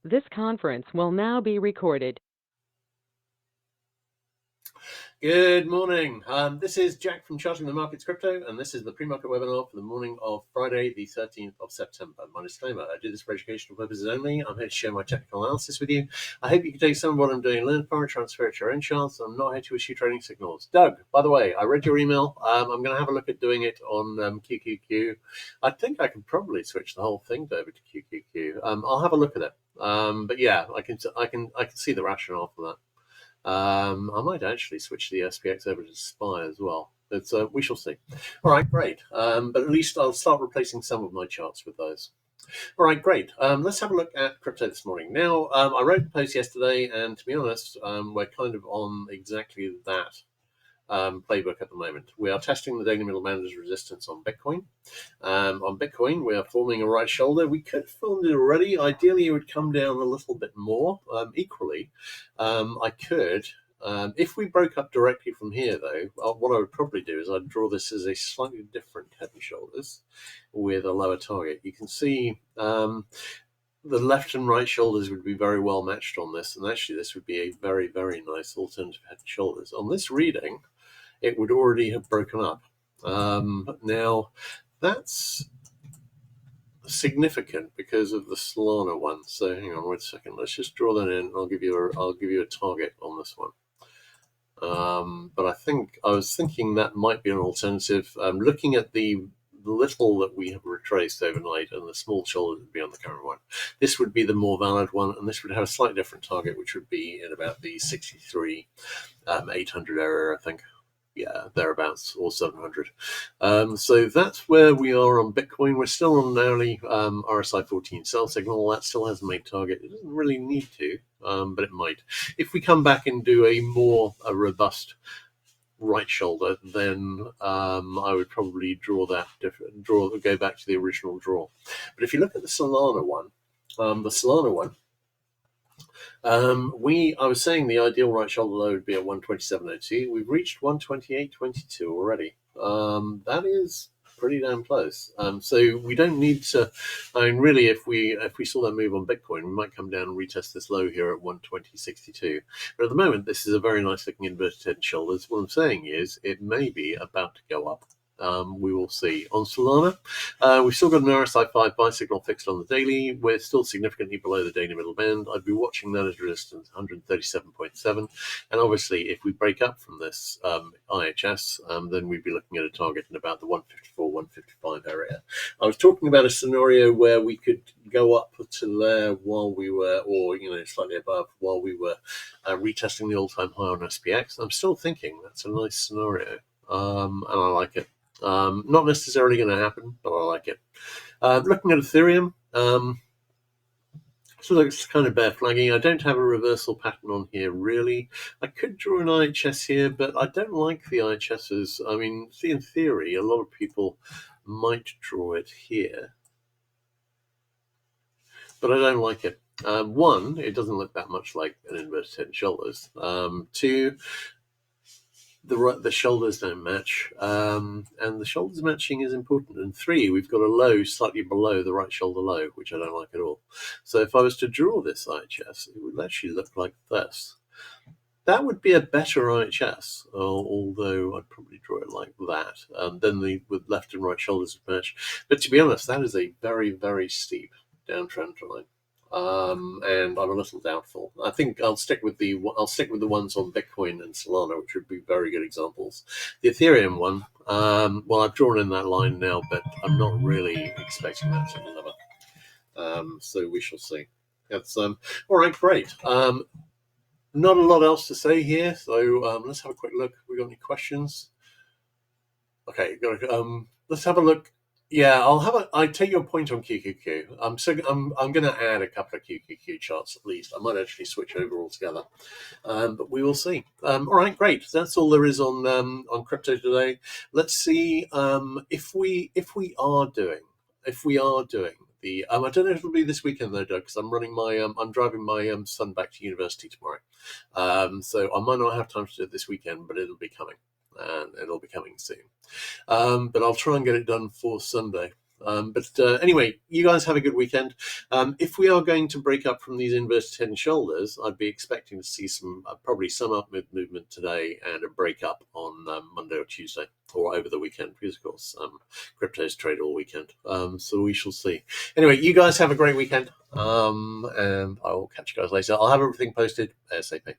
This conference will now be recorded. Good morning. This is Jack from Charting the Markets Crypto, and this is the pre-market webinar for the morning of Friday, the 13th of September. My disclaimer, I do this for educational purposes only. I'm here to share my technical analysis with you. I hope you can take some of what I'm doing, learn from it, transfer it to your own charts. I'm not here to issue trading signals. Doug, by the way, I read your email. I'm going to have a look at doing it on QQQ. I think I can probably switch the whole thing over to QQQ. I'll have a look at it. But yeah, I can see the rationale for that. I might actually switch the SPX over to SPY as well. But we shall see. All right, great. But at least I'll start replacing some of my charts with those. All right, great. Let's have a look at crypto this morning. Now, I wrote a post yesterday, and to be honest, we're kind of on exactly that playbook at the moment. We are testing the daily middle band as resistance on Bitcoin. On Bitcoin, we are forming a right shoulder. We could have formed it already. Ideally, it would come down a little bit more. Equally, I could. If we broke up directly from here, though, what I would probably do is I'd draw this as a slightly different head and shoulders with a lower target. You can see the left and right shoulders would be very well matched on this, and actually this would be a very, very nice alternative head and shoulders. On this reading, it would already have broken up. Now, that's significant because of the Solana one. So hang on 1 second. Let's just draw that in. I'll give you a target on this one. But I was thinking that might be an alternative. Looking at the little that we have retraced overnight and the small shoulder would be on the current one. This would be the more valid one, and this would have a slightly different target, which would be in about the 63, 800 area, I think. Yeah, thereabouts, or 700. So that's where we are on Bitcoin. We're still on an early RSI 14 sell signal. That still has a main target. It doesn't really need to, but it might. If we come back and do a more robust right shoulder, then I would probably go back to the original draw. But if you look at the Solana one, I was saying the ideal right shoulder low would be at 127.02. We've reached 128.22 already. That is pretty damn close. So we don't need to. I mean, really, if we saw that move on Bitcoin, we might come down and retest this low here at 120.62. But at the moment, this is a very nice looking inverted head and shoulders. What I'm saying is, it may be about to go up. We will see. On Solana, we've still got an RSI 5 buy signal fixed on the daily. We're still significantly below the daily middle band. I'd be watching that as resistance, 137.7. And obviously, if we break up from this IHS, then we'd be looking at a target in about the 154, 155 area. I was talking about a scenario where we could go up to there while we were, or slightly above, while we were retesting the all-time high on SPX. I'm still thinking that's a nice scenario, and I like it. Not necessarily going to happen, but I like it. Looking at Ethereum, so looks kind of bear flagging. I don't have a reversal pattern on here, really. I could draw an IHS here, but I don't like the IHSs. I mean, see, in theory, a lot of people might draw it here, but I don't like it. One, it doesn't look that much like an inverted head and shoulders. Two, the shoulders don't match, and the shoulders matching is important. And three, we've got a low slightly below the right shoulder low, which I don't like at all. So if I was to draw this IHS, it would actually look like this. That would be a better IHS, although I'd probably draw it like that. Then with left and right shoulders would match. But to be honest, that is a very, very steep downtrend line. And I'm a little doubtful. I think I'll stick with the ones on Bitcoin and Solana, which would be very good examples. The Ethereum one, well, I've drawn in that line now, but I'm not really expecting that to deliver. So we shall see. That's all right, great. Not a lot else to say here, so let's have a quick look. We got any questions? Okay, let's have a look. Yeah, I take your point on QQQ. I'm going to add a couple of QQQ charts at least. I might actually switch over altogether, but we will see. All right, great. That's all there is on crypto today. Let's see if we are doing the. I don't know if it'll be this weekend though, Doug, because I'm driving my son back to university tomorrow. So I might not have time to do it this weekend, but it'll be coming. And it'll be coming soon. But I'll try and get it done for Sunday. But anyway, you guys have a good weekend. If we are going to break up from these inverted head and shoulders, I'd be expecting to see probably some up movement today and a break up on Monday or Tuesday or over the weekend, because of course cryptos trade all weekend. So we shall see. Anyway, you guys have a great weekend, and I will catch you guys later. I'll have everything posted ASAP.